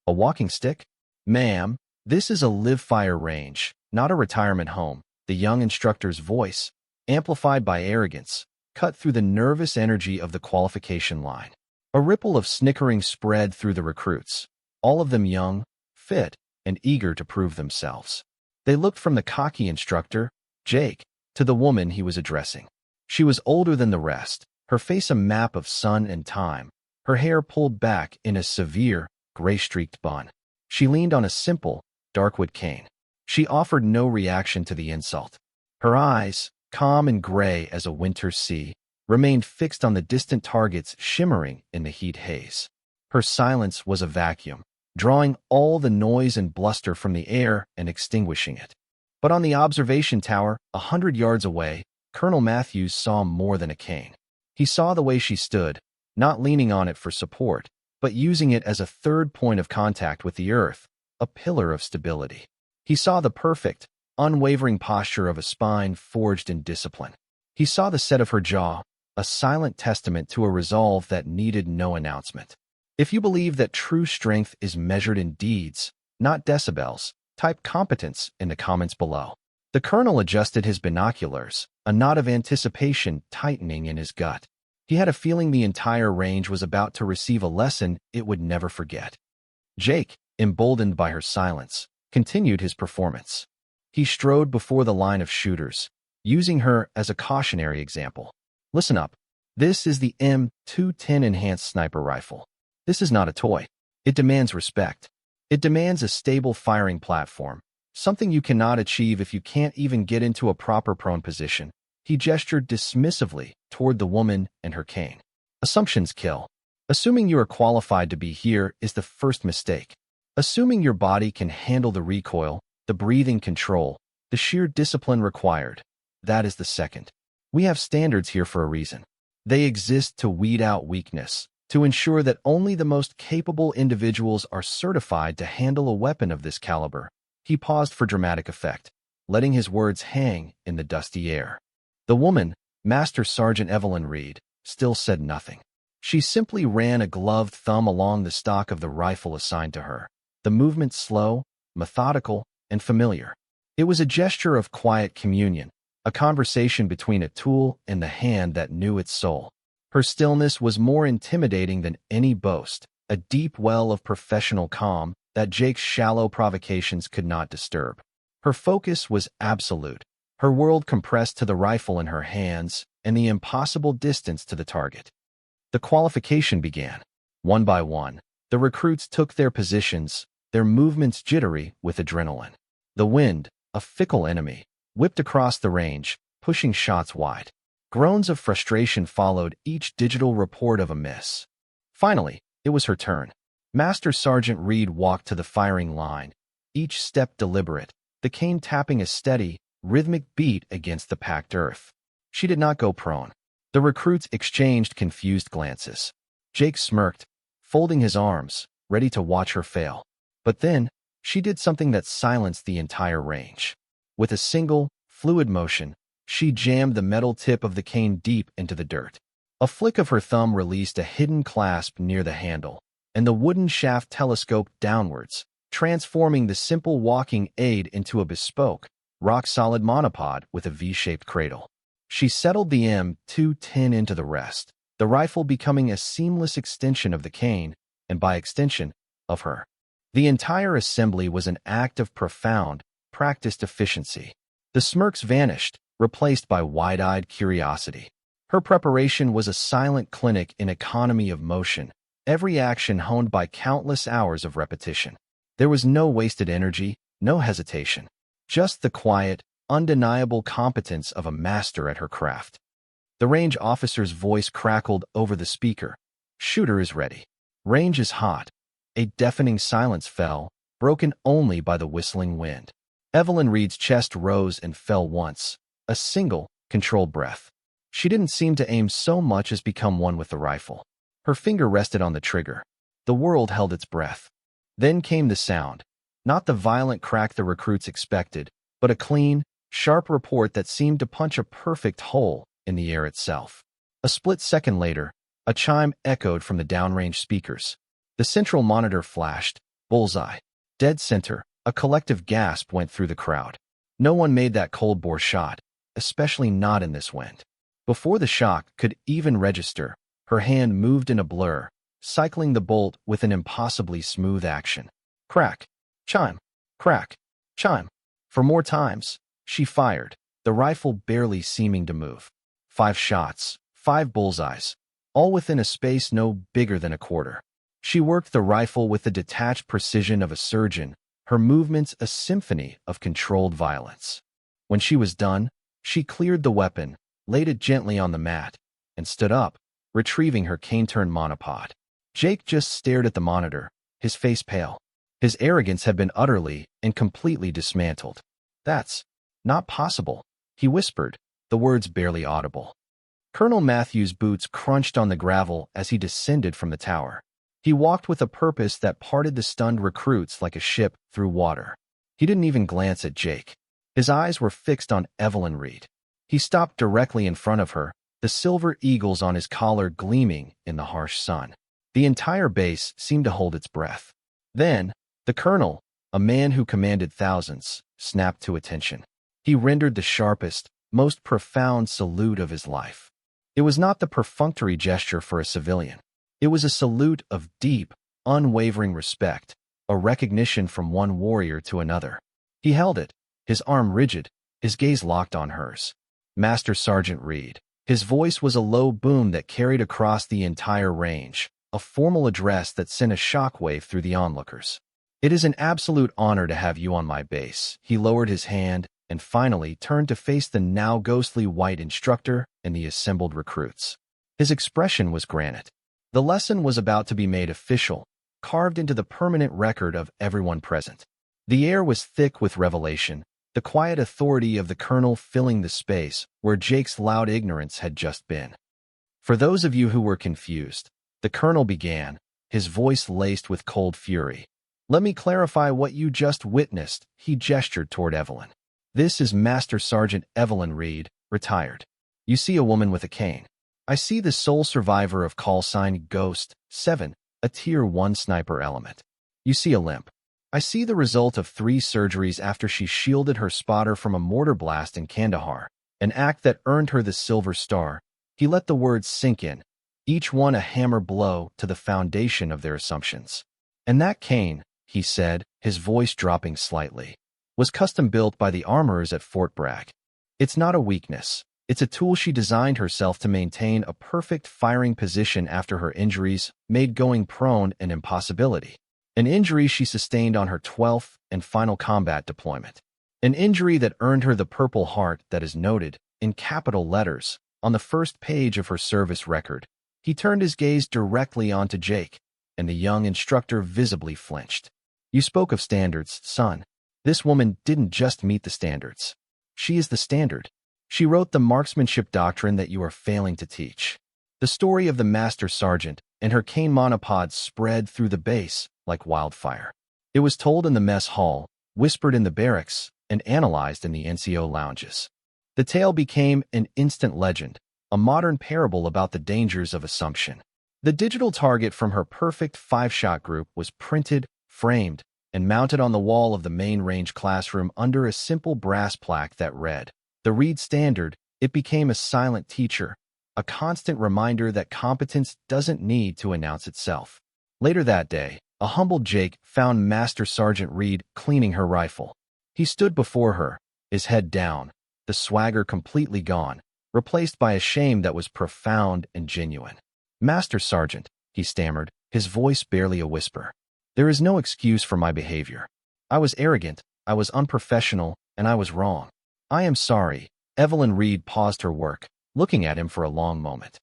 A walking stick? Ma'am, this is a live-fire range, not a retirement home. The young instructor's voice, amplified by arrogance, cut through the nervous energy of the qualification line. A ripple of snickering spread through the recruits, all of them young, fit, and eager to prove themselves. They looked from the cocky instructor, Jake, to the woman he was addressing. She was older than the rest, her face a map of sun and time, her hair pulled back in a severe, gray-streaked bun. She leaned on a simple, darkwood cane. She offered no reaction to the insult. Her eyes, calm and gray as a winter sea, remained fixed on the distant targets shimmering in the heat haze. Her silence was a vacuum, drawing all the noise and bluster from the air and extinguishing it. But on the observation tower, 100 yards away, Colonel Matthews saw more than a cane. He saw the way she stood, not leaning on it for support, but using it as a third point of contact with the earth, a pillar of stability. He saw the perfect, unwavering posture of a spine forged in discipline. He saw the set of her jaw, a silent testament to a resolve that needed no announcement. If you believe that true strength is measured in deeds, not decibels, type competence in the comments below. The colonel adjusted his binoculars, a knot of anticipation tightening in his gut. He had a feeling the entire range was about to receive a lesson it would never forget. Jake, emboldened by her silence, continued his performance. He strode before the line of shooters, using her as a cautionary example. Listen up. This is the M210 Enhanced Sniper Rifle. This is not a toy. It demands respect. It demands a stable firing platform, something you cannot achieve if you can't even get into a proper prone position. He gestured dismissively toward the woman and her cane. Assumptions kill. Assuming you are qualified to be here is the first mistake. Assuming your body can handle the recoil, the breathing control, the sheer discipline required, that is the second. We have standards here for a reason. They exist to weed out weakness, to ensure that only the most capable individuals are certified to handle a weapon of this caliber. He paused for dramatic effect, letting his words hang in the dusty air. The woman, Master Sergeant Evelyn Reed, still said nothing. She simply ran a gloved thumb along the stock of the rifle assigned to her, the movement slow, methodical, and familiar. It was a gesture of quiet communion, a conversation between a tool and the hand that knew its soul. Her stillness was more intimidating than any boast, a deep well of professional calm that Jake's shallow provocations could not disturb. Her focus was absolute, her world compressed to the rifle in her hands and the impossible distance to the target. The qualification began. One by one, the recruits took their positions, their movements jittery with adrenaline. The wind, a fickle enemy, whipped across the range, pushing shots wide. Groans of frustration followed each digital report of a miss. Finally, it was her turn. Master Sergeant Reed walked to the firing line, each step deliberate, the cane tapping a steady, rhythmic beat against the packed earth. She did not go prone. The recruits exchanged confused glances. Jake smirked, folding his arms, ready to watch her fail. But then, she did something that silenced the entire range. With a single, fluid motion, she jammed the metal tip of the cane deep into the dirt. A flick of her thumb released a hidden clasp near the handle, and the wooden shaft telescoped downwards, transforming the simple walking aid into a bespoke, rock-solid monopod with a V-shaped cradle. She settled the M210 into the rest, the rifle becoming a seamless extension of the cane, and by extension, of her. The entire assembly was an act of profound, practiced efficiency. The smirks vanished, replaced by wide-eyed curiosity. Her preparation was a silent clinic in economy of motion, every action honed by countless hours of repetition. There was no wasted energy, no hesitation, just the quiet, undeniable competence of a master at her craft. The range officer's voice crackled over the speaker. "Shooter is ready. Range is hot." A deafening silence fell, broken only by the whistling wind. Evelyn Reed's chest rose and fell once, a single, controlled breath. She didn't seem to aim so much as become one with the rifle. Her finger rested on the trigger. The world held its breath. Then came the sound, not the violent crack the recruits expected, but a clean, sharp report that seemed to punch a perfect hole in the air itself. A split second later, a chime echoed from the downrange speakers. The central monitor flashed, Bullseye. Dead center. A collective gasp went through the crowd. No one made that cold bore shot, especially not in this wind. Before the shock could even register, her hand moved in a blur, cycling the bolt with an impossibly smooth action. Crack. Chime. Crack. Chime. For more times, she fired, the rifle barely seeming to move. 5 shots, 5 bullseyes, all within a space no bigger than a quarter. She worked the rifle with the detached precision of a surgeon, her movements a symphony of controlled violence. When she was done, she cleared the weapon, laid it gently on the mat, and stood up, retrieving her cane-turned monopod. Jake just stared at the monitor, his face pale. His arrogance had been utterly and completely dismantled. "That's not possible," he whispered, the words barely audible. Colonel Matthew's boots crunched on the gravel as he descended from the tower. He walked with a purpose that parted the stunned recruits like a ship through water. He didn't even glance at Jake. His eyes were fixed on Evelyn Reed. He stopped directly in front of her, the silver eagles on his collar gleaming in the harsh sun. The entire base seemed to hold its breath. Then, the colonel, a man who commanded thousands, snapped to attention. He rendered the sharpest, most profound salute of his life. It was not the perfunctory gesture for a civilian. It was a salute of deep, unwavering respect, a recognition from one warrior to another. He held it, his arm rigid, his gaze locked on hers. Master Sergeant Reed. His voice was a low boom that carried across the entire range, a formal address that sent a shockwave through the onlookers. "It is an absolute honor to have you on my base." He lowered his hand and finally turned to face the now ghostly white instructor and the assembled recruits. His expression was granite. The lesson was about to be made official, carved into the permanent record of everyone present. The air was thick with revelation, the quiet authority of the colonel filling the space where Jake's loud ignorance had just been. "For those of you who were confused," the colonel began, his voice laced with cold fury, "let me clarify what you just witnessed." He gestured toward Evelyn. "This is Master Sergeant Evelyn Reed, retired. You see a woman with a cane. I see the sole survivor of call sign Ghost 7, a Tier 1 sniper element. You see a limp. I see the result of 3 surgeries after she shielded her spotter from a mortar blast in Kandahar, an act that earned her the Silver Star." He let the words sink in, each one a hammer blow to the foundation of their assumptions. "And that cane," he said, his voice dropping slightly, "was custom-built by the armorers at Fort Bragg. It's not a weakness. It's a tool she designed herself to maintain a perfect firing position after her injuries made going prone an impossibility. An injury she sustained on her 12th and final combat deployment. An injury that earned her the Purple Heart that is noted, in capital letters, on the first page of her service record." He turned his gaze directly onto Jake, and the young instructor visibly flinched. "You spoke of standards, son. This woman didn't just meet the standards. She is the standard. She wrote the marksmanship doctrine that you are failing to teach." The story of the Master Sergeant and her cane monopod spread through the base like wildfire. It was told in the mess hall, whispered in the barracks, and analyzed in the NCO lounges. The tale became an instant legend, a modern parable about the dangers of assumption. The digital target from her perfect 5-shot group was printed, framed, and mounted on the wall of the main range classroom under a simple brass plaque that read, "The Reed Standard." It became a silent teacher, a constant reminder that competence doesn't need to announce itself. Later that day, a humbled Jake found Master Sergeant Reed cleaning her rifle. He stood before her, his head down, the swagger completely gone, replaced by a shame that was profound and genuine. "Master Sergeant," he stammered, his voice barely a whisper, "there is no excuse for my behavior. I was arrogant, I was unprofessional, and I was wrong. I am sorry." Evelyn Reed paused her work, looking at him for a long moment.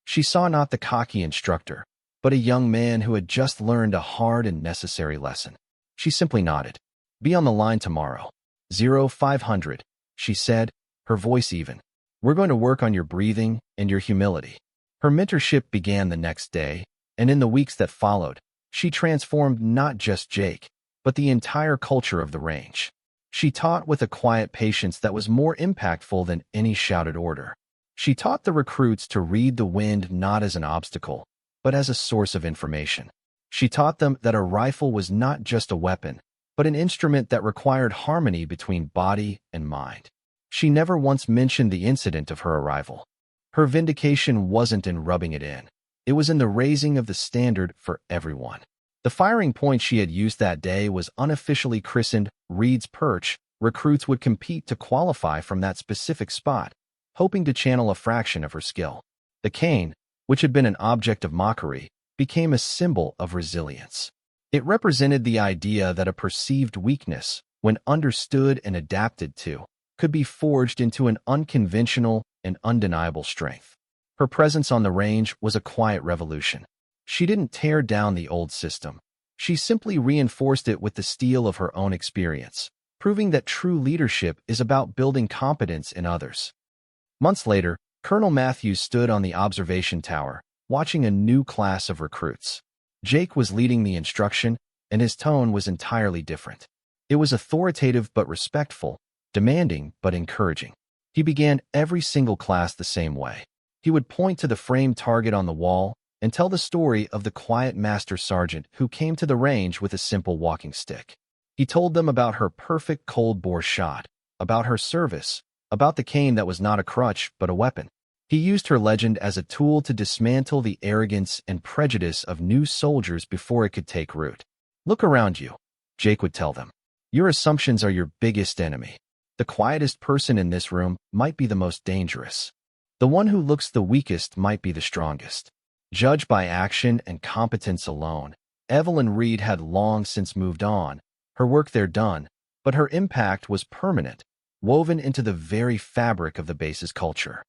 She saw not the cocky instructor, but a young man who had just learned a hard and necessary lesson. She simply nodded. "Be on the line tomorrow. 0500, she said, her voice even. "We're going to work on your breathing and your humility." Her mentorship began the next day, and in the weeks that followed, she transformed not just Jake, but the entire culture of the range. She taught with a quiet patience that was more impactful than any shouted order. She taught the recruits to read the wind not as an obstacle, but as a source of information. She taught them that a rifle was not just a weapon, but an instrument that required harmony between body and mind. She never once mentioned the incident of her arrival. Her vindication wasn't in rubbing it in. It was in the raising of the standard for everyone. The firing point she had used that day was unofficially christened Reed's Perch. Recruits would compete to qualify from that specific spot, hoping to channel a fraction of her skill. The cane, which had been an object of mockery, became a symbol of resilience. It represented the idea that a perceived weakness, when understood and adapted to, could be forged into an unconventional and undeniable strength. Her presence on the range was a quiet revolution. She didn't tear down the old system. She simply reinforced it with the steel of her own experience, proving that true leadership is about building competence in others. Months later, Colonel Matthews stood on the observation tower, watching a new class of recruits. Jake was leading the instruction, and his tone was entirely different. It was authoritative but respectful, demanding but encouraging. He began every single class the same way. He would point to the framed target on the wall and tell the story of the quiet master sergeant who came to the range with a simple walking stick. He told them about her perfect cold-bore shot, about her service, about the cane that was not a crutch but a weapon. He used her legend as a tool to dismantle the arrogance and prejudice of new soldiers before it could take root. "Look around you," Jake would tell them. "Your assumptions are your biggest enemy. The quietest person in this room might be the most dangerous. The one who looks the weakest might be the strongest." Judged by action and competence alone, Evelyn Reed had long since moved on, her work there done, but her impact was permanent, woven into the very fabric of the base's culture.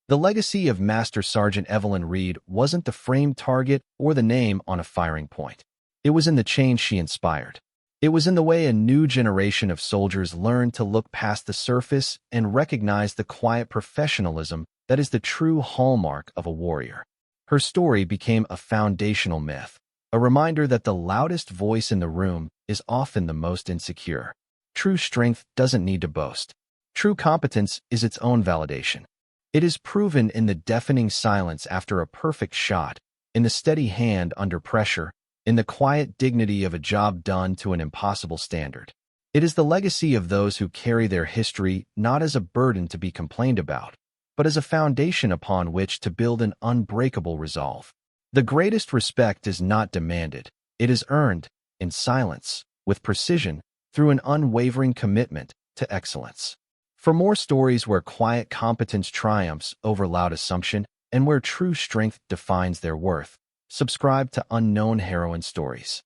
The legacy of Master Sergeant Evelyn Reed wasn't the framed target or the name on a firing point. It was in the change she inspired. It was in the way a new generation of soldiers learned to look past the surface and recognize the quiet professionalism that is the true hallmark of a warrior. Her story became a foundational myth, a reminder that the loudest voice in the room is often the most insecure. True strength doesn't need to boast. True competence is its own validation. It is proven in the deafening silence after a perfect shot, in the steady hand under pressure, in the quiet dignity of a job done to an impossible standard. It is the legacy of those who carry their history not as a burden to be complained about, but as a foundation upon which to build an unbreakable resolve. The greatest respect is not demanded. It is earned, in silence, with precision, through an unwavering commitment to excellence. For more stories where quiet competence triumphs over loud assumption and where true strength defines their worth, subscribe to Unknown Heroine Stories.